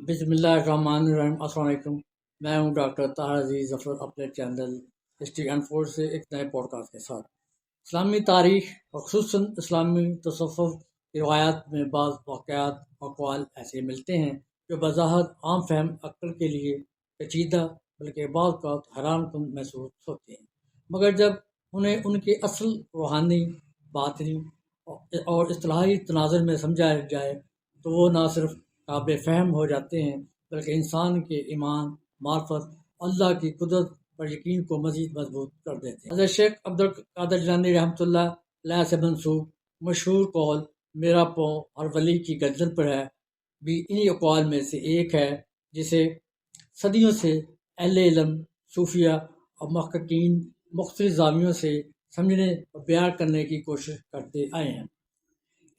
بسم اللہ الرحمن الرحیم۔ السلام علیکم، میں ہوں ڈاکٹر طاہر عزیز ظفر، اپنے چینل ہسٹری اینڈ فور سے ایک نئے پوڈ کاسٹ کے ساتھ۔ اسلامی تاریخ اور خصوصاً اسلامی تصوف کی روایات میں بعض واقعات اور اقوال ایسے ملتے ہیں جو بظاہر عام فہم عقل کے لیے پیچیدہ بلکہ بعض اوقات حیران کن محسوس ہوتے ہیں، مگر جب انہیں ان کے اصل روحانی، باطنی اور اصطلاحی تناظر میں سمجھا جائے تو وہ نہ صرف قابل فہم ہو جاتے ہیں بلکہ انسان کے ایمان، معرفت، اللہ کی قدرت پر یقین کو مزید مضبوط کر دیتے ہیں۔ حضرت شیخ عبدالقادر جیلانی رحمۃ اللہ علیہ سے منسوب مشہور قول میرا پاؤں ہر ولی کی گردن پر ہے بھی انہی اقوال میں سے ایک ہے، جسے صدیوں سے اہل علم، صوفیہ اور محققین مختلف زاویوں سے سمجھنے اور بیان کرنے کی کوشش کرتے آئے ہیں۔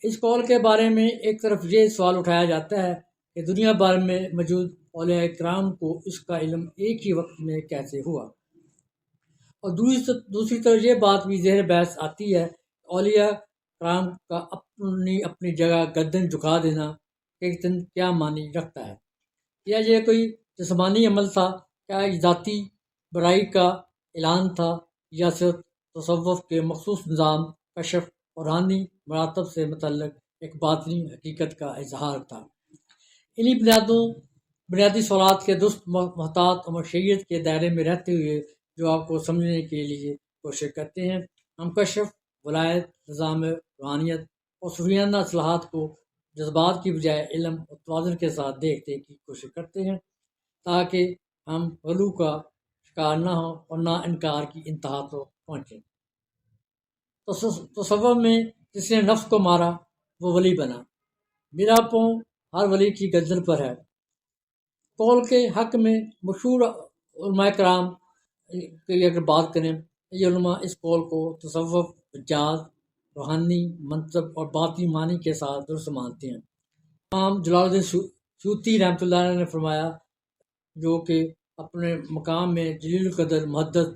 اس قول کے بارے میں ایک طرف یہ سوال اٹھایا جاتا ہے کہ دنیا بھر میں موجود اولیاء کرام کو اس کا علم ایک ہی وقت میں کیسے ہوا، اور دوسری طرف یہ بات بھی زیر بحث آتی ہے کہ اولیاء کرام کا اپنی جگہ گردن جھکا دینا کیا معنی رکھتا ہے؟ کیا یہ کوئی جسمانی عمل تھا؟ کیا ذاتی برائی کا اعلان تھا، یا صرف تصوف کے مخصوص نظام، کشف اور روحانی مراتب سے متعلق ایک باطنی حقیقت کا اظہار تھا؟ انہی بنیادی سوالات کے درست محتاط اور مشیت کے دائرے میں رہتے ہوئے جواب کو سمجھنے کے لیے کوشش کرتے ہیں۔ ہم کشف، ولایت، نظام روحانیت اور صوفیانہ اصلاحات کو جذبات کی بجائے علم اور توازن کے ساتھ دیکھنے کی کوشش کرتے ہیں، تاکہ ہم غلو کا شکار نہ ہوں اور نہ انکار کی انتہا کو پہنچیں۔ تصوف میں جس نے نفس کو مارا وہ ولی بنا، میرا پاؤں ہر ولی کی گردن پر ہے قول کے حق میں مشہور علماء کرام کی اگر بات کریں، یہ علماء اس قول کو تصوف، حجاز، روحانی منصب اور باطنی معنی کے ساتھ درست مانتے ہیں۔ امام جلال الدین سیوطی رحمۃ اللہ علیہ نے فرمایا، جو کہ اپنے مقام میں جلیل القدر محدث،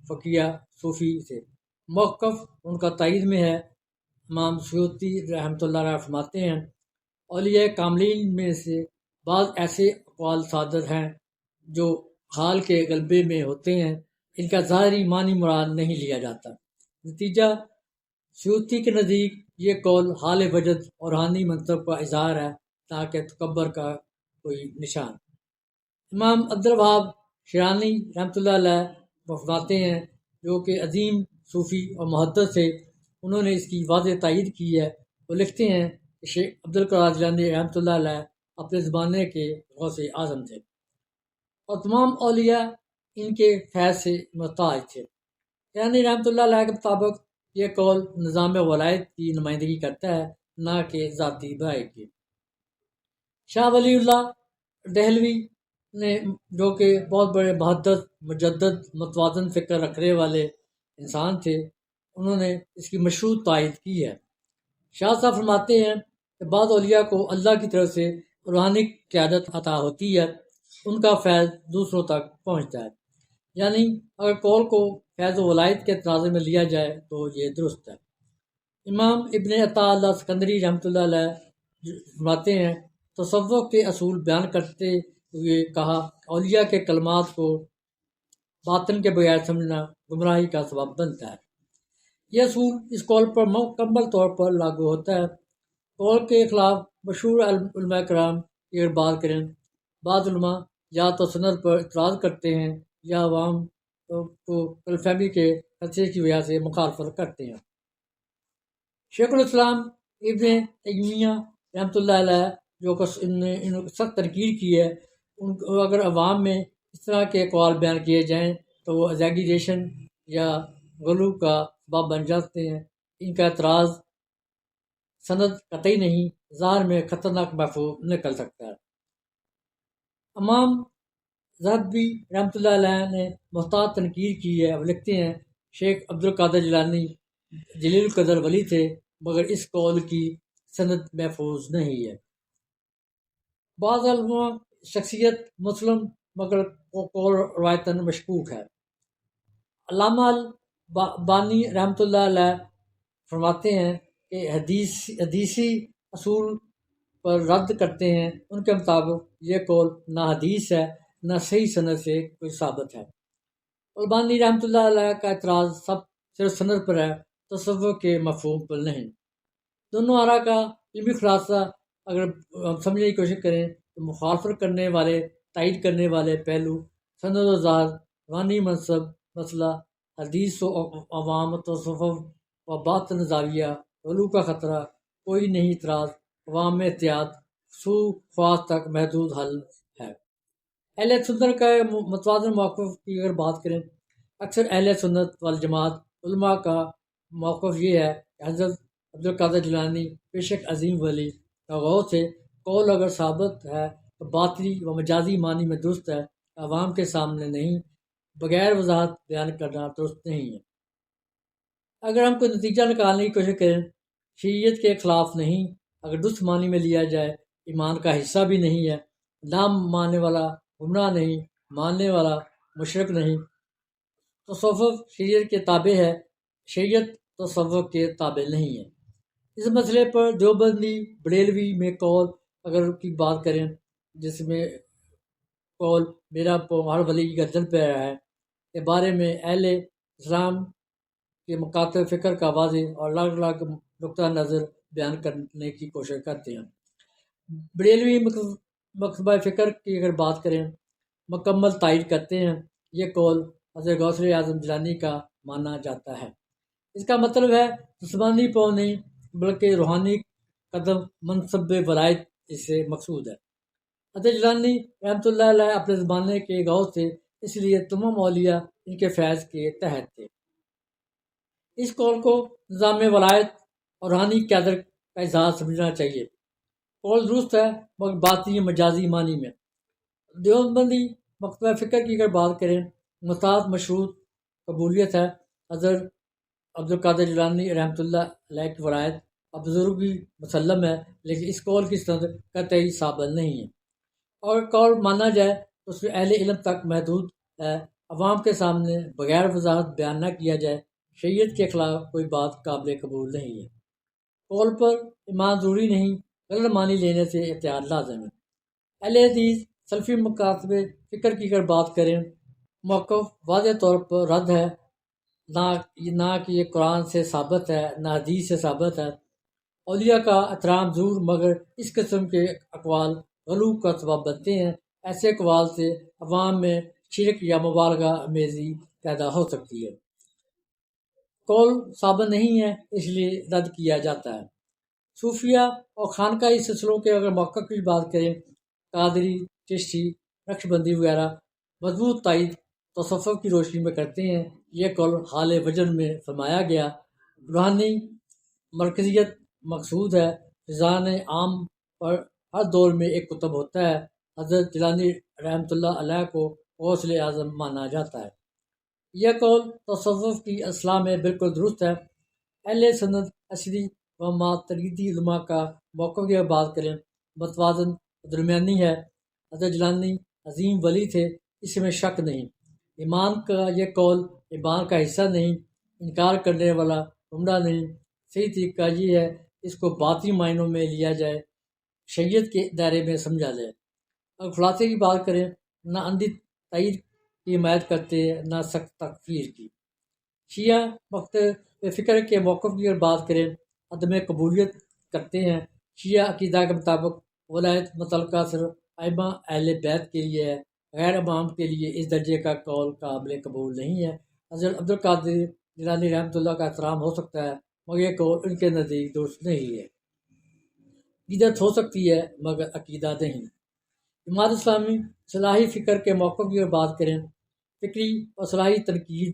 فقیہ، صوفی تھے، موقف ان کا تائید میں ہے۔ امام سیوطی رحمۃ اللہ علیہ فرماتے ہیں، اولیاء کاملین میں سے بعض ایسے اقوال صادر ہیں جو حال کے غلبے میں ہوتے ہیں، ان کا ظاہری معنی مراد نہیں لیا جاتا۔ نتیجہ سیوطی کے نزدیک یہ قول حال وجد اور روحانی منصب کا اظہار ہے، تاکہ تکبر کا کوئی نشان۔ امام عبدالوہاب شیرانی رحمۃ اللہ علیہ فرماتے ہیں، جو کہ عظیم صوفی اور محدث تھے، انہوں نے اس کی واضح تائید کی ہے۔ وہ لکھتے ہیں کہ شیخ عبدالقادر جیلانی رحمۃ اللہ علیہ اپنے زمانے کے غوث اعظم تھے، اور تمام اولیاء ان کے فیض سے محتاج تھے۔ جیلانی رحمۃ اللہ علیہ کے مطابق یہ قول نظام ولایت کی نمائندگی کرتا ہے، نہ کہ ذاتی برائی کی۔ شاہ ولی اللہ دہلوی نے، جو کہ بہت بڑے محدث، مجدد، متوازن فکر رکھنے والے انسان تھے، انہوں نے اس کی مشروط تائید کی ہے۔ شاہ صاحب فرماتے ہیں کہ بعض اولیاء کو اللہ کی طرف سے روحانی قیادت عطا ہوتی ہے، ان کا فیض دوسروں تک پہنچتا ہے، یعنی اگر قول کو فیض و ولایت کے تناظر میں لیا جائے تو یہ درست ہے۔ امام ابن عطا اللہ سکندری رحمۃ اللہ علیہ فرماتے ہیں، تصوف کے اصول بیان کرتے ہوئے کہا، اولیاء کے کلمات کو باطن کے بغیر سمجھنا گمراہی کا سبب بنتا ہے۔ یہ اصول اس قول پر مکمل طور پر لاگو ہوتا ہے۔ قول کے خلاف مشہور علماء کرام کی اگر بات کریں، بعض علماء یا تو سند پر اعتراض کرتے ہیں یا عوام کو غلط فہمی کے خدشے کی وجہ سے مخالفت کرتے ہیں۔ شیخ الاسلام ابن تیمیہ رحمۃ اللہ علیہ، جو ان سخت تنقید کی ہے، ان کو اگر عوام میں اس طرح کے اقوال بیان کیے جائیں تو وہ ایگزیگریشن یا غلو کا سبب بن جاتے ہیں۔ ان کا اعتراض سند قطعی نہیں، ظاہر میں خطرناک مفہوم نکل سکتا ہے۔ امام ذہبی رحمۃ اللہ علیہ نے محتاط تنقید کی ہے، وہ لکھتے ہیں، شیخ عبدالقادر جیلانی جلیل القدر ولی تھے، مگر اس قول کی سند محفوظ نہیں ہے۔ بعض علماء شخصیت مسلم، مگر قول روایتاً مشکوک ہے۔ علامہ البانی رحمۃ اللہ علیہ فرماتے ہیں کہ حدیثی اصول پر رد کرتے ہیں، ان کے مطابق یہ قول نہ حدیث ہے نہ صحیح سند سے کوئی ثابت ہے۔ البانی رحمۃ اللہ علیہ کا اعتراض صرف سند پر ہے، تصوف کے مفہوم پر نہیں۔ دونوں آراء کا علمی خلاصہ اگر ہم سمجھنے کی کوشش کریں تو مخالفت کرنے والے، تائید کرنے والے پہلو، سند و ظاہر، روحانی منصب، مسئلہ، حدیث و عوام، تصوف و باطن زاویہ، غلو کا خطرہ، کوئی نہیں اعتراض، عوام میں احتیاط، سو خواص تک محدود حل ہے۔ اہل سنت کا متوازن موقف کی اگر بات کریں، اکثر اہل سنت والجماعت علماء کا موقف یہ ہے کہ حضرت عبدالقادر جیلانی بے شک عظیم ولی کا غوث ہے، قول اگر ثابت ہے تو باطنی و مجازی معنی میں درست ہے، عوام کے سامنے نہیں، بغیر وضاحت بیان کرنا درست نہیں ہے۔ اگر ہم کوئی نتیجہ نکالنے کی کوشش کریں، شریعت کے خلاف نہیں، اگر درست معنی میں لیا جائے، ایمان کا حصہ بھی نہیں ہے، نہ ماننے والا گمراہ نہیں، ماننے والا مشرک نہیں، تصوف شریعت کے تابع ہے، شریعت تصوف کے تابع نہیں ہے۔ اس مسئلے پر دیوبندی بریلوی میں قول اگر کی بات کریں، جس میں قول میرا ہر ولی کی گردن پہ ہے، کے بارے میں اہل اسلام کے مکاتب فکر کا واضح اور الگ الگ نقطہ نظر بیان کرنے کی کوشش کرتے ہیں۔ بریلوی مکتبہ فکر کی اگر بات کریں، مکمل تائید کرتے ہیں، یہ قول حضرت غوث اعظم جیلانی کا مانا جاتا ہے۔ اس کا مطلب ہے جسمانی پاؤں نہیں بلکہ روحانی قدم، منصب ولایت اس سے مقصود ہے۔ حضرت جیلانی رحمۃ اللہ علیہ اپنے زمانے کے غوث تھے، اس لیے تمام اولیاء ان کے فیض کے تحت تھے۔ اس قول کو نظام ولایت اور روحانی قیادت کا اظہار سمجھنا چاہیے۔ قول درست ہے مگر باطنی مجازی معنی میں۔ دیوبندی مکتبہ فکر کی اگر بات کریں، مساعد مشروط قبولیت ہے، حضرت عبدالقادر جیلانی رحمۃ اللہ علیہ کی ولایت اب بزرگی مسلم ہے، لیکن اس قول کی سند قطعی ثابت نہیں ہے، اور قول مانا جائے تو اس میں اہل علم تک محدود ہے، عوام کے سامنے بغیر وضاحت بیان نہ کیا جائے، شریعت کے خلاف کوئی بات قابل قبول نہیں ہے۔ قول پر ایمان ضروری نہیں، غلط معنی لینے سے احتیاط لازم ہے۔ اہل حدیث سلفی مکاتب فکر کی اگر بات کریں، موقف واضح طور پر رد ہے، نہ کہ یہ قرآن سے ثابت ہے نہ حدیث سے ثابت ہے۔ اولیاء کا احترام ضرور، مگر اس قسم کے اقوال غلو کا سبب بنتے ہیں۔ ایسے اقوال سے عوام میں شرک یا مبالغہ امیزی پیدا ہو سکتی ہے۔ قول ثابت نہیں ہے، اس لیے رد کیا جاتا ہے۔ صوفیہ اور خانقاہی سلسلوں کے اگر موقع کی بات کریں، قادری، چشتی، نقشبندی وغیرہ مضبوط تائید تصوف کی روشنی میں کرتے ہیں۔ یہ قول حال وجن میں فرمایا گیا، روحانی مرکزیت مقصود ہے، فضان عام پر ہر دور میں ایک قطب ہوتا ہے۔ حضرت جیلانی رحمۃ اللہ علیہ کو غوث اعظم مانا جاتا ہے۔ یہ قول تصوف کی اصلاح میں بالکل درست ہے۔ اہل سنت اشری و ماتریدی علماء کا موقف کی بات کریں، متوازن درمیانی ہے۔ حضرت جیلانی عظیم ولی تھے، اس میں شک نہیں۔ ایمان کا یہ قول ایمان کا حصہ نہیں، انکار کرنے والا گمراہ نہیں۔ صحیح طریقہ یہ ہے اس کو باطنی معنوں میں لیا جائے، شریعت کے دائرے میں سمجھا جائے۔ اگر خلاصے کی بات کریں، نہ اندھی تائید کی حمایت کرتے ہیں نہ سخت تکفیر کی۔ شیعہ مکتب فکر کے موقف کی اگر بات کریں، عدم قبولیت کرتے ہیں۔ شیعہ عقیدہ کے مطابق ولایت متعلقہ صرف ائمہ اہل بیت کے لیے ہے، غیر امام کے لیے اس درجے کا قول قابل قبول نہیں ہے۔ حضرت عبدالقادر جیلانی رحمۃ اللہ کا احترام ہو سکتا ہے، مگر یہ قول ان کے نزدیک درست نہیں ہے۔ عقیدت ہو سکتی ہے مگر عقیدہ نہیں۔ جماعت اسلامی صلاحی فکر کے موقف کی اگر بات کریں، فکری اور صلاحی تنقید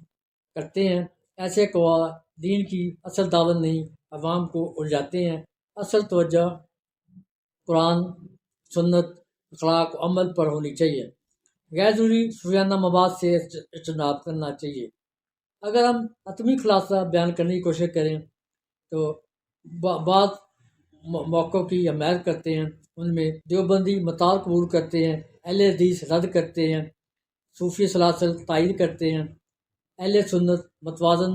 کرتے ہیں۔ ایسے اقوال دین کی اصل دعوت نہیں، عوام کو الجھاتے ہیں۔ اصل توجہ قرآن، سنت، اخلاق و عمل پر ہونی چاہیے، غیر ضروری صوفیانہ مواد سے اجتناب کرنا چاہیے۔ اگر ہم حتمی خلاصہ بیان کرنے کی کوشش کریں تو بعض موقعوں کی حمایت کرتے ہیں، ان میں دیوبندی مطال قبول کرتے ہیں، اہل حدیث رد کرتے ہیں، صوفی سلاسل تائید کرتے ہیں، اہل سنت متوازن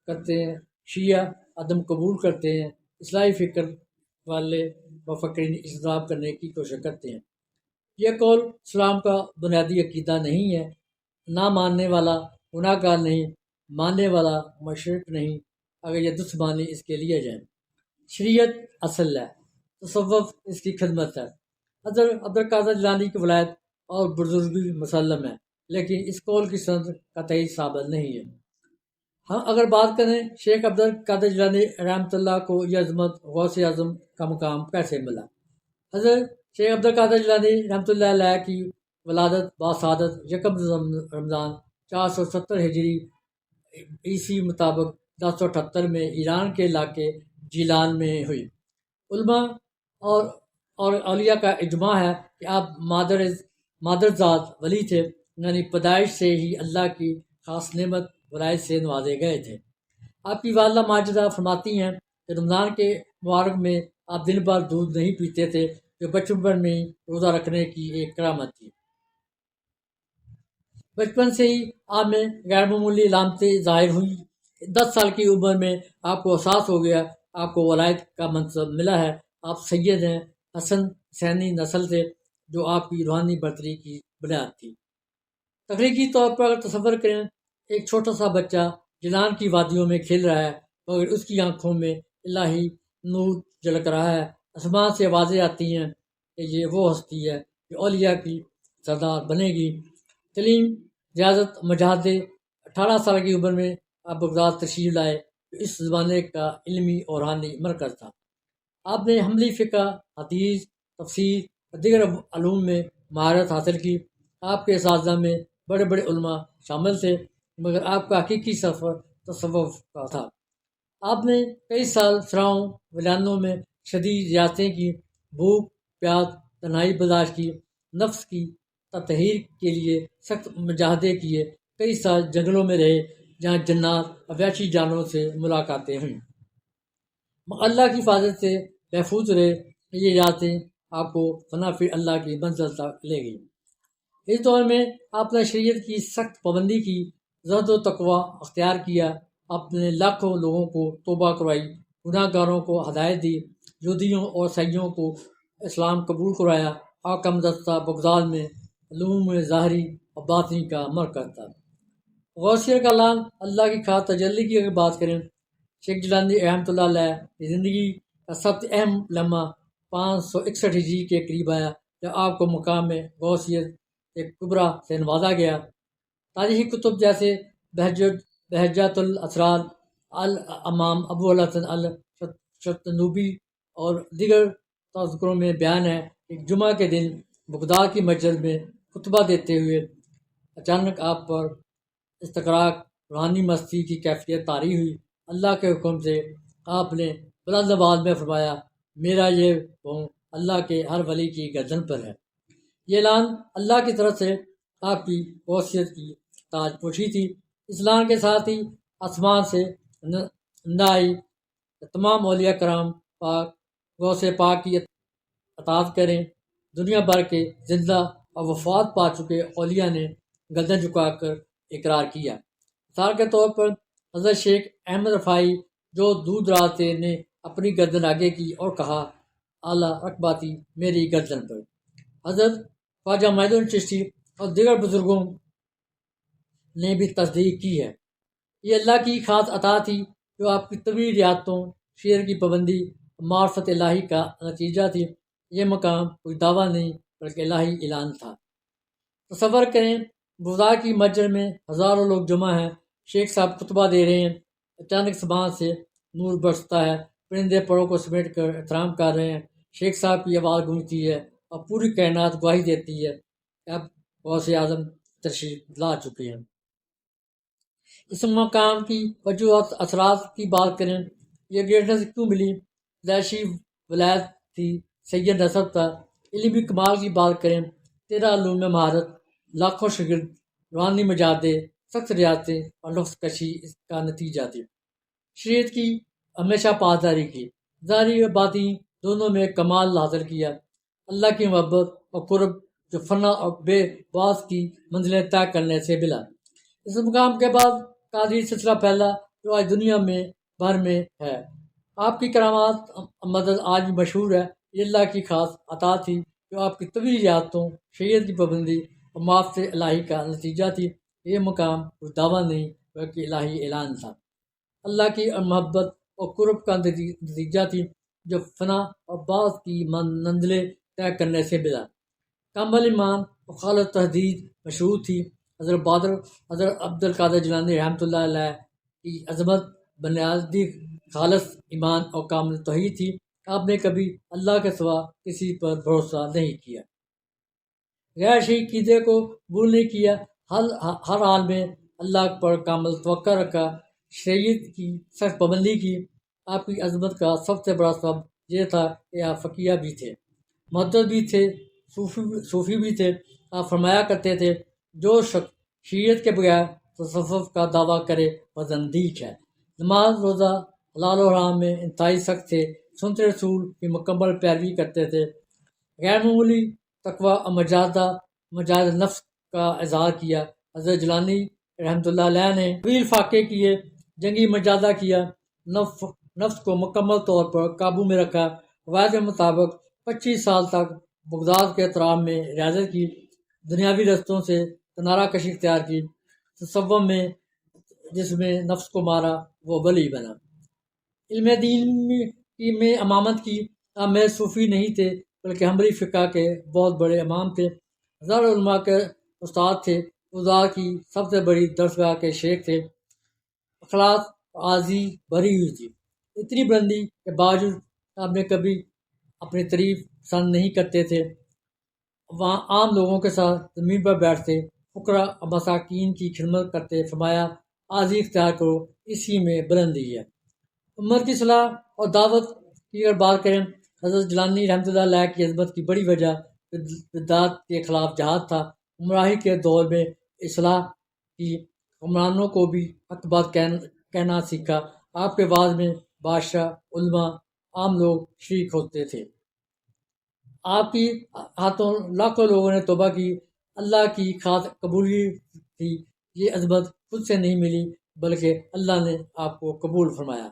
کرتے ہیں، شیعہ عدم قبول کرتے ہیں، اصلاحی فکر والے مفکرین اجتناب کرنے کی کوشش کرتے ہیں۔ یہ قول اسلام کا بنیادی عقیدہ نہیں ہے۔ نہ ماننے والا گناہ گار نہیں، ماننے والا مشرک نہیں، اگر یہ درست معنی اس کے لیے جائیں۔ شریعت اصل ہے، تصوف اس کی خدمت ہے۔ حضرت عبدالقادر جیلانی کی ولایت اور بزرگی مسلم ہے، لیکن اس قول کی سند قطعی ثابت نہیں ہے۔ ہم اگر بات کریں شیخ عبدالقادر جیلانی رحمۃ اللہ کو یہ عظمت غوث اعظم کا مقام کیسے ملا؟ حضرت شیخ عبدالقادر جیلانی رحمۃ اللہ علیہ کی ولادت باسعادت یکم رمضان 470 ہجری عیسوی مطابق 1078 میں ایران کے علاقے جیلان میں ہوئی۔ علماء اور اولیاء کا اجماع ہے کہ آپ مادرزاد ولی تھے، یعنی پیدائش سے ہی اللہ کی خاص نعمت ولایت سے نوازے گئے تھے۔ آپ کی والدہ ماجدہ فرماتی ہیں کہ رمضان کے مبارک میں آپ دن بھر دودھ نہیں پیتے تھے، جو بچپن میں ہی روزہ رکھنے کی ایک کرامت تھی۔ بچپن سے ہی آپ میں غیر معمولی علامتیں ظاہر ہوئیں۔ 10 سال کی عمر میں آپ کو احساس ہو گیا آپ کو ولایت کا منصب ملا ہے۔ آپ سید ہیں، حسن حسینی نسل سے، جو آپ کی روحانی برتری کی بنیاد تھی۔ تخلیقی طور پر اگر تصور کریں، ایک چھوٹا سا بچہ جیلان کی وادیوں میں کھیل رہا ہے، مگر اس کی آنکھوں میں الہی نور جھلک رہا ہے۔ آسمان سے آوازیں آتی ہیں کہ یہ وہ ہستی ہے جو اولیاء کی سردار بنے گی۔ تعلیم، ریاضت، مجاہدے۔ 18 سال کی عمر میں آپ بغداد تشریف لائے، جو اس زمانے کا علمی اور روحانی مرکز تھا۔ آپ نے حنبلی فقہ، حدیث، تفسیر اور دیگر علوم میں مہارت حاصل کی۔ آپ کے اساتذہ میں بڑے بڑے علماء شامل تھے، مگر آپ کا حقیقی سفر تصوف کا تھا۔ آپ نے کئی سال سراؤں ویلانوں میں شدید ریاضتیں کی، بھوک پیاس تنہائی برداشت کی، نفس کی تطہیر کے لیے سخت مجاہدے کیے، کئی سال جنگلوں میں رہے جہاں جنات اور وحشی جانوروں سے ملاقاتیں ہوئیں۔ اللہ کی حفاظت سے محفوظ رہے۔ یہ ریاضتیں آپ کو فنا فی اللہ کی منزل تک لے گئی۔ اس دور میں آپ نے شریعت کی سخت پابندی کی، زہد و تقوی اختیار کیا۔ آپ نے لاکھوں لوگوں کو توبہ کروائی، گناہ گاروں کو ہدایت دی، یہودیوں اور عیسائیوں کو اسلام قبول کروایا۔ آپ کا مدرسہ بغداد میں علوم ظاہری اور باطنی کا مرکز تھا۔ غوثیت کا اعلان، اللہ کی خاص تجلی کی اگر بات کریں، شیخ جیلانی رحمۃ اللہ علیہ کی زندگی کا سب سے اہم لمحہ 561 ہجری کے قریب آیا، جب آپ کو مقام میں غوثیت کبریٰ سے نوازا گیا۔ تاریخی کتب جیسے بہجت الاسرار، الامام ابو الحسن الشتنوبی اور دیگر تذکروں میں بیان ہے کہ جمعہ کے دن بغداد کی مسجد میں خطبہ دیتے ہوئے اچانک آپ پر استغراق روحانی مستی کی کیفیت طاری ہوئی۔ اللہ کے حکم سے آپ نے بلند آواز میں فرمایا، میرا یہ پاؤں اللہ کے ہر ولی کی گردن پر ہے۔ یہ اعلان اللہ کی طرف سے آپ کی غوثیت کی تاج پوشی تھی۔ اس اعلان کے ساتھ ہی آسمان سے ندا آئی، تمام اولیاء کرام پاک غوث پاک کی اطاعت کریں۔ دنیا بھر کے زندہ اور وفات پا چکے اولیاء نے گردن جھکا کر اقرار کیا۔ مثال کے طور پر حضرت شیخ احمد رفاعی، جو دور دراز سے نے اپنی گردن آگے کی اور کہا، اعلیٰ رکباتی میری گردن پر۔ حضرت خواجہ معین الدین چشتی اور دیگر بزرگوں نے بھی تصدیق کی ہے۔ یہ اللہ کی خاص عطا تھی، جو آپ کی طویل ریاضتوں، شعر کی پابندی، معرفت الہی کا نتیجہ تھی۔ یہ مقام کوئی دعویٰ نہیں بلکہ الہی اعلان تھا۔ تصور کریں، بغداد کی مسجد میں ہزاروں لوگ جمع ہیں، شیخ صاحب خطبہ دے رہے ہیں، اچانک سمان سے نور برستا ہے، پرندے پروں کو سمیٹ کر احترام کر رہے ہیں، شیخ صاحب کی آواز گونجتی ہے اور پوری کائنات گواہی دیتی ہے کہ اب غوث اعظم تشریف لا چکے ہیں۔ اس مقام کی وجوہات اثرات کی بات کریں، یہ گریٹنس کیوں ملی؟ پیدائشی ولایت تھی، سید نسب تھا۔ علمی کمال کی بات کریں، 13 علوم میں مہارت، لاکھوں شاگرد، روحانی مجاہدے، سخت ریاضتیں اور نفس کشی اس کا نتیجہ تھی۔ شریعت کی ہمیشہ پاسداری کی، ظاہری و باطنی دونوں میں کمال حاصل کیا۔ اللہ کی محبت اور قرب جو فنا اور بے باس کی منزلیں طے کرنے سے ملا۔ اس مقام کے بعد قادری سلسلہ پھیلا، جو آج دنیا میں بھر میں ہے۔ آپ کی کرامات مدد آج بھی مشہور ہے۔ یہ اللہ کی خاص عطا تھی جو آپ کی طویل یادتوں، شریعت کی پابندی اور معاف سے الہی کا نتیجہ تھی۔ یہ مقام کوئی دعویٰ نہیں بلکہ الہی اعلان تھا، اللہ کی محبت اور قرب کا نتیجہ تھی جو فنا اور بعض کی منزلیں طے کرنے سے ملا۔ کامل ایمان اور خالص تحدید مشروط تھی۔ حضرت عبد القادر جیلانی رحمۃ اللہ علیہ کی عظمت بنیادی خالص ایمان اور کامل توحید تھی۔ آپ نے کبھی اللہ کے سوا کسی پر بھروسہ نہیں کیا، غیر شریک عقیدے کو قبول نہیں کیا، ہر حال میں اللہ پر کامل توقع رکھا، شریعت کی سخت پابندی کی۔ آپ کی عظمت کا سب سے بڑا سبب یہ تھا کہ آپ فقیہ بھی تھے، محدث بھی تھے، صوفی بھی تھے۔ آپ فرمایا کرتے تھے جو شخص شریعت کے بغیر تصوف کا دعویٰ کرے وہ زندیق ہے۔ نماز روزہ حلال و حرام میں انتہائی سخت تھے، سنت رسول کی مکمل پیروی کرتے تھے، غیر معمولی تقوی اور مجاہد نفس کا اظہار کیا۔ حضرت جیلانی رحمۃ اللہ علیہ نے طویل فاقے کیے، جنگی مجاہدہ کیا، نفس کو مکمل طور پر قابو میں رکھا، روایت کے مطابق 25 سال تک بغداد کے اطراف میں ریاضت کی، دنیاوی رستوں سے کنارہ کشی اختیار کی، تصوف میں جس میں نفس کو مارا وہ ولی بنا۔ علم دین میں امامت کی۔ آپ محض صوفی نہیں تھے بلکہ حنبلی فقہ کے بہت بڑے امام تھے، ہزاروں علماء کے استاد تھے، خدا کی سب سے بڑی درسگاہ کے شیخ تھے، اخلاص عاضی بھری ہوئی تھی۔ اتنی بلندی کے باوجود آپ نے کبھی اپنی تعریف پسند نہیں کرتے تھے، وہاں عام لوگوں کے ساتھ زمین پر بیٹھتے، فقراء اور مساکین کی خدمت کرتے، فرمایا عاضی اختیار کرو، اسی میں بلندی ہے۔ امت کی صلاح اور دعوت کی اگر بات کریں، حضرت جیلانی رحمۃ اللہ علیہ کی عظمت کی بڑی وجہ بدعات کے خلاف جہاد تھا۔ گمراہی کے دور میں اصلاح کی، حکمرانوں کو بھی حق بات کہنا سیکھا۔ آپ کے وعظ میں بادشاہ، علماء، عام لوگ شریک ہوتے تھے۔ آپ کی ہاتھوں لاکھوں لوگوں نے توبہ کی، اللہ کی خاص قبولی تھی۔ یہ عظمت خود سے نہیں ملی بلکہ اللہ نے آپ کو قبول فرمایا۔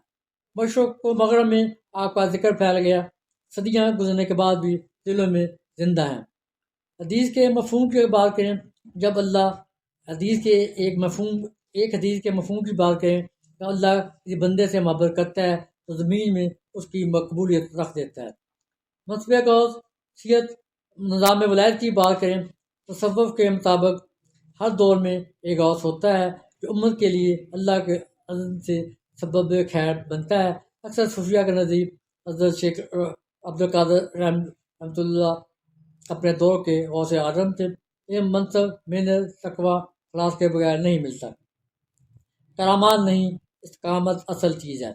مشرق و مغرب میں آپ کا ذکر پھیل گیا، صدیاں گزرنے کے بعد بھی دلوں میں زندہ ہیں۔ حدیث کے مفہوم کی بات کریں، جب اللہ حدیث کے حدیث کے مفہوم کی بات کریں، جب اللہ کسی بندے سے محبت کرتا ہے تو زمین میں اس کی مقبولیت رکھ دیتا ہے۔ مصباح غوث سیرت نظام ولایت کی بات کریں، تصوف کے مطابق ہر دور میں ایک غوث ہوتا ہے جو امت کے لیے اللہ کے اذن سے سبب خیر بنتا ہے۔ اکثر صوفیہ کے نزدیک حضرت شیخ عبد القادر رحمۃ اللہ اپنے دور کے غوث اعظم تھے۔ یہ منصب محنت، تقوی، اخلاص کے بغیر نہیں ملتا، کرامات نہیں، استقامت اصل چیز ہے۔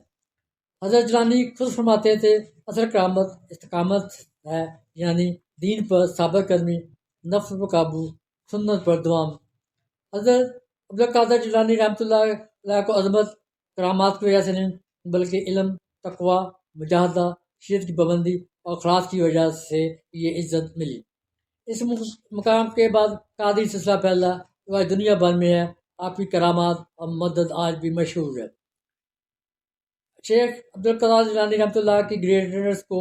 حضرت جیلانی خود فرماتے تھے اصل کرامت استقامت ہے، یعنی دین پر ثابت قدمی، نفس پر قابو، سنت پر دوام۔ حضرت عبد القادر جیلانی رحمۃ اللہ علیہ کو عظمت کرامات کی وجہ سے نہیں بلکہ علم، تقوی، مجاہدہ، شریعت کی پابندی اور اخلاص کی وجہ سے یہ عزت ملی۔ اس مقام کے بعد قادری سلسلہ پھیلا جو آج دنیا بھر میں ہے۔ آپ کی کرامات اور مدد آج بھی مشہور ہے۔ شیخ عبد القادر جیلانی رحمۃ اللہ کی گریٹنس کو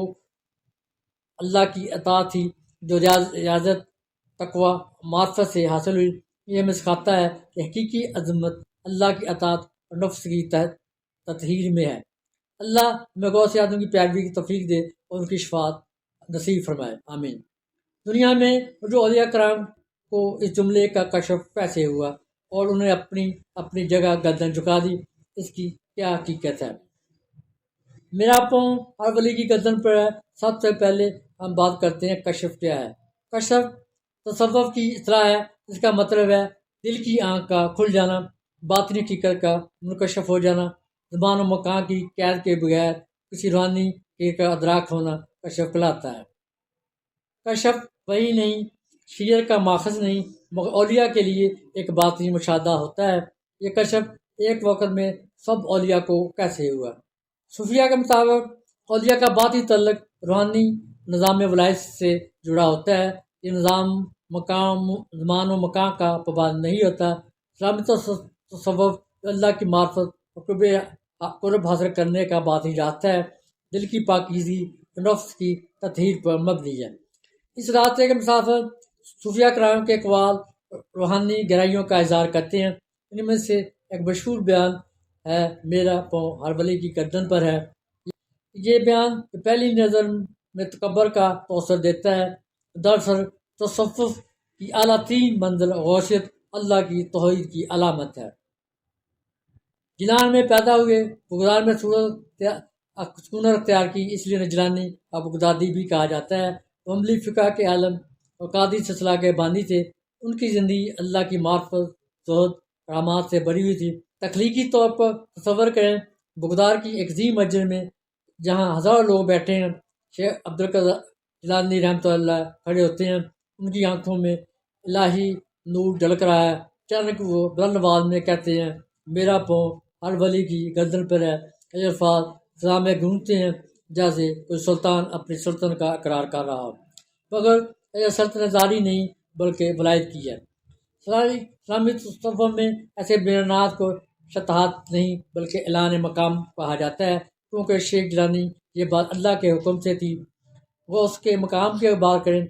اللہ کی عطا تھی جو ریاضت، تقوی، معرفت سے حاصل ہوئی۔ یہ ہمیں سکھاتا ہے کہ حقیقی عظمت اللہ کی اطاعت اور نفس کی تطہیر میں ہے۔ اللہ ہمیں غوث اعظم کی پیروی کی توفیق دے اور ان کی شفاعت نصیب فرمائے، آمین۔ دنیا میں جو اولیاء کرام کو اس جملے کا کشف کیسے ہوا اور انہیں اپنی جگہ گردن جھکا دی، اس کی کیا حقیقت ہے؟ میرا پاؤں ہر ولی کی گردن پر ہے۔ سب سے پہلے ہم بات کرتے ہیں کشف کیا ہے۔ کشف تصوف کی اصطلاح ہے، جس کا مطلب ہے دل کی آنکھ کا کھل جانا، باطنی حقیقت کا منکشف ہو جانا، زمان و مکان کی قید کے بغیر کسی روحانی حقیقت کا ادراک ہونا کشف کہلاتا ہے۔ کشف وہی نہیں، شریعت کا ماخذ نہیں، مگر اولیاء کے لیے ایک باطنی مشاہدہ ہوتا ہے۔ یہ کشف ایک وقت میں سب اولیاء کو کیسے ہوا؟ صوفیہ کے مطابق اولیاء کا باطنی تعلق روحانی نظام ولایت سے جڑا ہوتا ہے۔ یہ نظام زمان و مکان کا پابند نہیں ہوتا۔ اسلامی تصوف اللہ کی معرفت اور قرب حاصل کرنے کا باطنی راستہ ہے۔ دل کی پاکیزگی، نفس کی تطہیر پر مبنی ہے۔ اس راستے کے مسافر صوفیہ کرام کے اقوال روحانی گہرائیوں کا اظہار کرتے ہیں۔ ان میں سے ایک مشہور بیان ہے میرا پاؤں ہر ولی کی گردن پر ہے۔ یہ بیان پہلی نظر میں تکبر کا توسر دیتا ہے، دراصل تصوف کی اعلیٰ ترین منزل غوثیت اللہ کی توحید کی علامت ہے۔ جیلان میں پیدا ہوئے، بغداد میں سکونت اختیار کی، اس لیے نجرانی اور بغدادی بھی کہا جاتا ہے۔ وہ عملی فقہ کے عالم اور قاضی سلسلہ کے بانی تھے۔ ان کی زندگی اللہ کی معرفت، زہد، کرامات سے بھری ہوئی تھی۔ تخلیقی طور پر تصور کریں، بغداد کی ایک عظیم مسجد میں جہاں ہزاروں لوگ بیٹھے ہیں، شیخ عبدالقادر جیلانی رحمۃ اللہ کھڑے ہوتے ہیں۔ ان کی آنکھوں میں الہی نور جھلک رہا ہے۔ اچانک وہ بلند آواز میں کہتے ہیں، میرا پاؤں ہر ولی کی گردن پر ہے۔ یہ الفاظ فضا میں گونجتے ہیں جیسے کوئی سلطان اپنی سلطنت کا اقرار کر رہا ہو، مگر یہ سلطنت زاری نہیں بلکہ ولایت کی ہے۔ اسلامی تصوف میں ایسے بیانات کو شطحات نہیں بلکہ اعلان مقام کہا جاتا ہے، کیونکہ شیخ جیلانی یہ بات اللہ کے حکم سے تھی۔ وہ اس کے مقام کی بات کریں،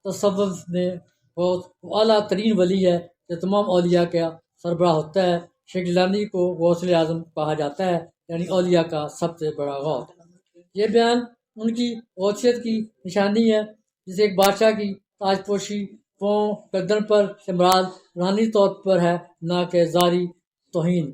تصوف میں وہ اعلیٰ ترین ولی ہے جو تمام اولیاء کا سربراہ ہوتا ہے۔ شیخ جیلانی کو غوث اعظم کہا جاتا ہے، یعنی اولیاء کا سب سے بڑا غوث۔ یہ بیان ان کی غوثیت کی نشانی ہے، جسے ایک بادشاہ کی تاج پوشی پاؤں گردن پر سے مراد روحانی طور پر ہے، نہ کہ ظاہری توہین۔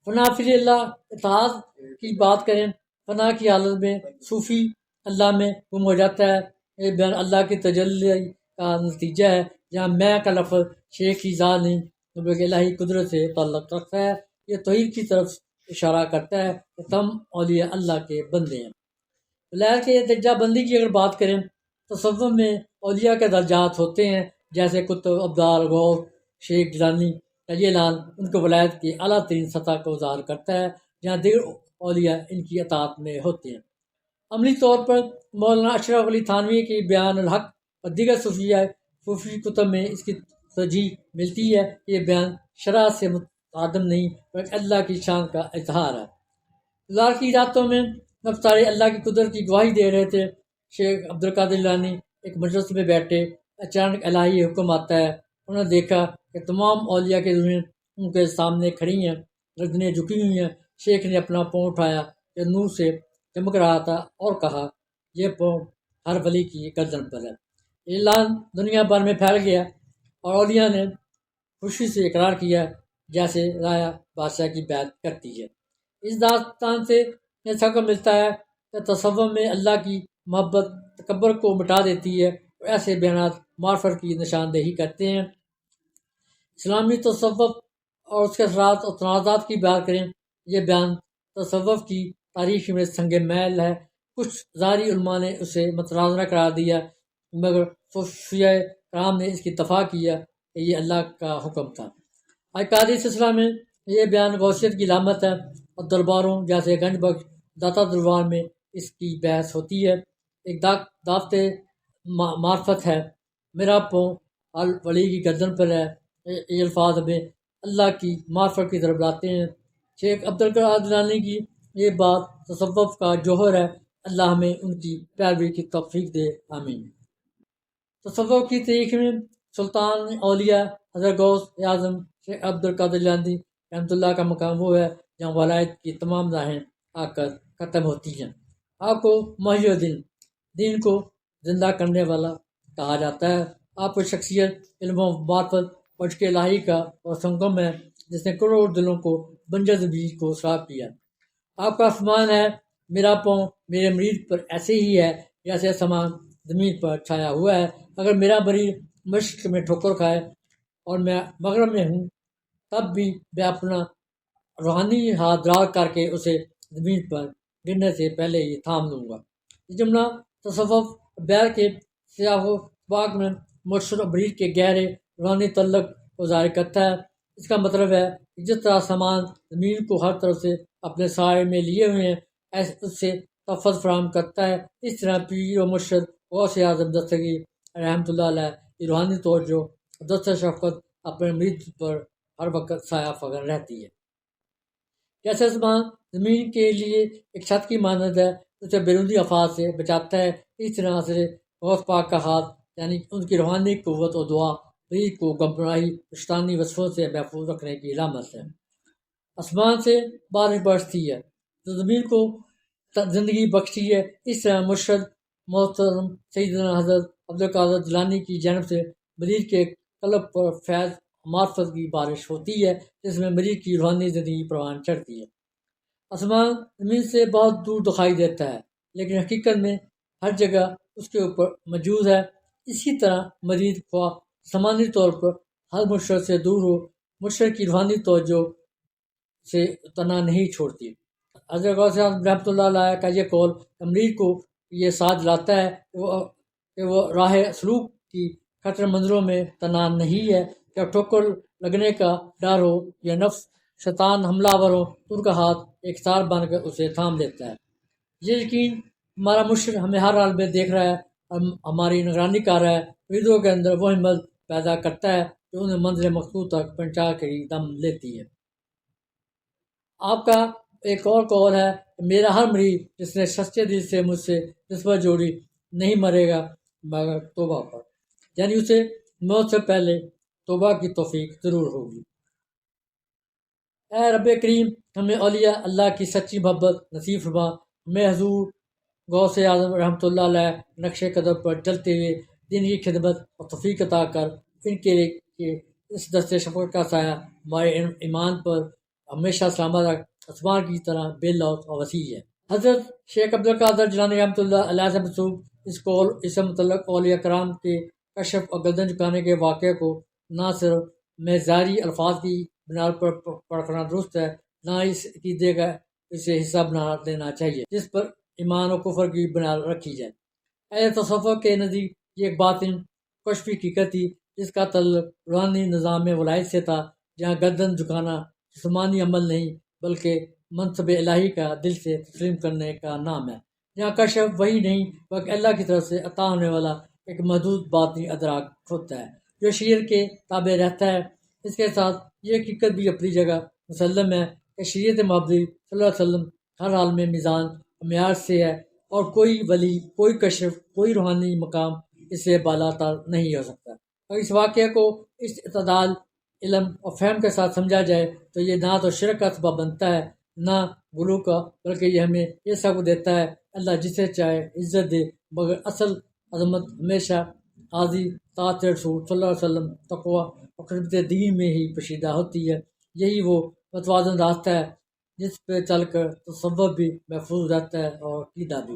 فنا فی اللہ اتحاد کی بات کریں، فنا کی حالت میں صوفی اللہ میں گم ہو جاتا ہے۔ یہ بیان اللہ کی تجلی کا نتیجہ ہے، جہاں میں کا لفظ شیخ کی ذات نہیں بلکہ الہی قدرت سے تعلق رکھتا ہے۔ یہ توحید کی طرف اشارہ کرتا ہے کہ تم اولیاء اللہ کے بندے ہیں۔ ولایت کے درجہ بندی کی اگر بات کریں، تصوف میں اولیاء کے درجات ہوتے ہیں، جیسے قطب، ابدال، غوث۔ شیخ جیلانی کا یہ اعلان ان کو ولایت کی اعلیٰ ترین سطح کو ظاہر کرتا ہے، جہاں دیگر اولیاء ان کی اطاعت میں ہوتے ہیں۔ عملی طور پر مولانا اشرف علی تھانوی کی بیان الحق اور دیگر صوفی کتب میں اس کی ترجیح ملتی ہے۔ یہ بیان شرع سے متصادم نہیں بلکہ اللہ کی شان کا اظہار ہے۔ گزار کی راتوں میں جب سارے اللہ کی قدرت کی گواہی دے رہے تھے، شیخ عبدالقادر جیلانی ایک مجلس میں بیٹھے، اچانک الہی حکم آتا ہے۔ انہوں نے دیکھا کہ تمام اولیاء کی روحیں ان کے سامنے کھڑی ہیں، گردنیں جھکی ہوئی ہیں۔ شیخ نے اپنا پاؤں اٹھایا جو نور سے چمک رہا تھا اور کہا، یہ پاؤں ہر ولی کی گردن پر ہے۔ یہ اعلان دنیا بھر میں پھیل گیا اور اولیاء نے خوشی سے اقرار کیا، جیسے رایا بادشاہ کی بیعت کرتی ہے۔ اس داستان سے یہ سبق ملتا ہے کہ تصوف میں اللہ کی محبت تکبر کو مٹا دیتی ہے اور ایسے بیانات معرفت کی نشاندہی کرتے ہیں۔ اسلامی تصوف اور اس کے اثرات اور تنازعات کی بات کریں، یہ بیان تصوف کی تاریخ میں سنگ میل ہے۔ کچھ ظاہری علماء نے اسے متنازع قرار دیا، مگر صوفیہ کرام نے اس کی دفاع کیا کہ یہ اللہ کا حکم تھا۔ قاضی سلسلہ میں یہ بیان غوثیت کی علامت ہے اور درباروں جیسے گنج بخش داتا دربار میں اس کی بحث ہوتی ہے۔ ایک دعوت معرفت ہے، میرا پاؤں ہر ولی کی گردن پر ہے۔ یہ الفاظ ہمیں اللہ کی معرفت کی طرف لاتے ہیں۔ شیخ عبدالقادر جیلانی کی یہ بات تصوف کا جوہر ہے۔ اللہ ہمیں ان کی پیروی کی توفیق دے، آمین۔ تصوف کی تاریخ میں سلطان اولیاء حضرت غوث اعظم شیخ عبدالقادر جیلانی رحمۃ اللہ کا مقام وہ ہے جہاں ولایت کی تمام راہیں آ کر ختم ہوتی ہیں۔ آپ کو محی الدین، دین کو زندہ کرنے والا کہا جاتا ہے۔ آپ کو شخصیت، علم و معرفت اور عشق الہی کا وہ سنگم ہے جس نے کروڑ دلوں کو بنجر زمین کو صاف کیا۔ آپ کا فرمان ہے، میرا پاؤں میرے مرید پر ایسے ہی ہے جیسے آسمان زمین پر چھایا ہوا ہے۔ اگر میرا مرید مشرق میں ٹھوکر کھائے اور میں مغرب میں ہوں، تب بھی میں اپنا روحانی ہاتھ دراز کر کے اسے زمین پر گرنے سے پہلے ہی تھام لوں گا۔ یہ جملہ تصوف بیل کے سیاہ و سباق میں مرشد اور مرید کے گہرے روحانی تعلق کو ظاہر کرتا ہے۔ اس کا مطلب ہے کہ جس طرح آسمان زمین کو ہر طرف سے اپنے سائے میں لیے ہوئے ہیں، اس سے تحفظ فراہم کرتا ہے، اس طرح پیر و مرشد غوث اعظم دستگیر رحمۃ اللہ علیہ کی روحانی توجہ اور دست شفقت اپنے مرید پر ہر وقت سایہ فگن رہتی ہے۔ جیسے آسمان زمین کے لیے ایک چھت کی مانند ہے، اسے بیرونی افات سے بچاتا ہے۔ اس طرح سے غوث پاک کا ہاتھ یعنی ان کی روحانی قوت اور دعا مریض کو گمراہی شیطانی وصفوں سے محفوظ رکھنے کی علامت ہے۔ آسمان سے بارش برستی ہے تو زمین کو زندگی بخشتی ہے۔ اس طرح مرشد محترم سیدنا حضرت عبدالقادر جیلانی کی جانب سے مریض کے قلب پر فیض معرفت کی بارش ہوتی ہے، جس میں مریض کی روحانی زندگی پروان چڑھتی ہے۔ آسمان زمین سے بہت دور دکھائی دیتا ہے، لیکن حقیقت میں ہر جگہ اس کے اوپر موجود ہے۔ اسی طرح مریض خواہ جسمانی طور پر ہر مرشد سے دور ہو، مرشد کی روحانی توجہ سے تنہا نہیں چھوڑتی۔ حضرت غوث اعظم رحمۃ اللہ علیہ کا یہ قول مریض کو یہ ساتھ لاتا ہے کہ وہ راہ سلوک کی خطر منظروں میں تنہا نہیں ہے۔ جب ٹھوکر لگنے کا ڈر ہو یا نفس شیطان حملہ آور ہو تو ان کا ہاتھ ایک تار بن کر اسے تھام لیتا ہے۔ یہ یقین ہمارا مرشد ہمیں ہر حال میں دیکھ رہا ہے اور ہماری نگرانی کر رہا ہے، مریضوں کے اندر وہ ہمت پیدا کرتا ہے جو انہیں منزل مقصود تک پہنچا کر ہی دم لیتی ہے۔ آپ کا ایک اور قول ہے کہ میرا ہر مریض جس نے سچے دل سے مجھ سے نسبت جوڑی نہیں مرے گا مگر توبہ پر، یعنی اسے موت سے پہلے توبہ کی توفیق ضرور ہوگی۔ اے رب کریم، ہمیں اولیاء اللہ کی سچی محبت نصیب فرما، ہمیں حضور غوث اعظم رحمۃ اللہ علیہ نقش قدم پر چلتے ہوئے دین کی خدمت اور توفیق عطا کر ان کے اس دست شفقت کا سایہ ہمارے ایمان پر ہمیشہ سلامت رکھ۔ آسمان کی طرح بے لوث اور وسیع ہے۔ حضرت شیخ عبدالقادر جیلانی رحمۃ اللہ علیہ سے منسوب اس سے متعلق اولیاء کرام کے کشف اور گردن جھکانے کے واقعے کو نہ صرف معیاری الفاظ کی بنیاد پر پڑھنا درست ہے، نہ اس عقیدے کا اسے حصہ بنا دینا چاہیے جس پر ایمان و کفر کی بنیاد رکھی جائے۔ اہل تصوف کے نزدیک یہ ایک باطن کشفی حقیقت تھی جس کا تعلق روحانی نظام ولایت سے تھا، جہاں گردن جھکانا جسمانی عمل نہیں بلکہ منصب الہی کا دل سے تسلیم کرنے کا نام ہے، جہاں کشف وہی نہیں بلکہ اللہ کی طرف سے عطا ہونے والا ایک محدود باطنی ادراک ہوتا ہے جو شعور کے تابع رہتا ہے۔ اس کے ساتھ یہ حقیقت بھی اپنی جگہ مسلم ہے کہ شریعت محمدی صلی اللہ علیہ وسلم ہر حال میں میزان اور معیار سے ہے اور کوئی ولی، کوئی کشف، کوئی روحانی مقام اس سے بالا تر نہیں ہو سکتا۔ اور اس واقعے کو اس اعتدال، علم اور فہم کے ساتھ سمجھا جائے تو یہ نہ تو شرک کا سبب بنتا ہے نہ غلو کا، بلکہ یہ ہمیں یہ سبق دیتا ہے اللہ جسے چاہے عزت دے، مگر اصل عظمت ہمیشہ قاضی طاعت رسول صلی اللہ علیہ وسلم، تقویٰ اور خدمت دین میں ہی پوشیدہ ہوتی ہے۔ یہی وہ متوازن راستہ ہے جس پہ چل کر تصوف بھی محفوظ رہتا ہے اور عقیدہ بھی۔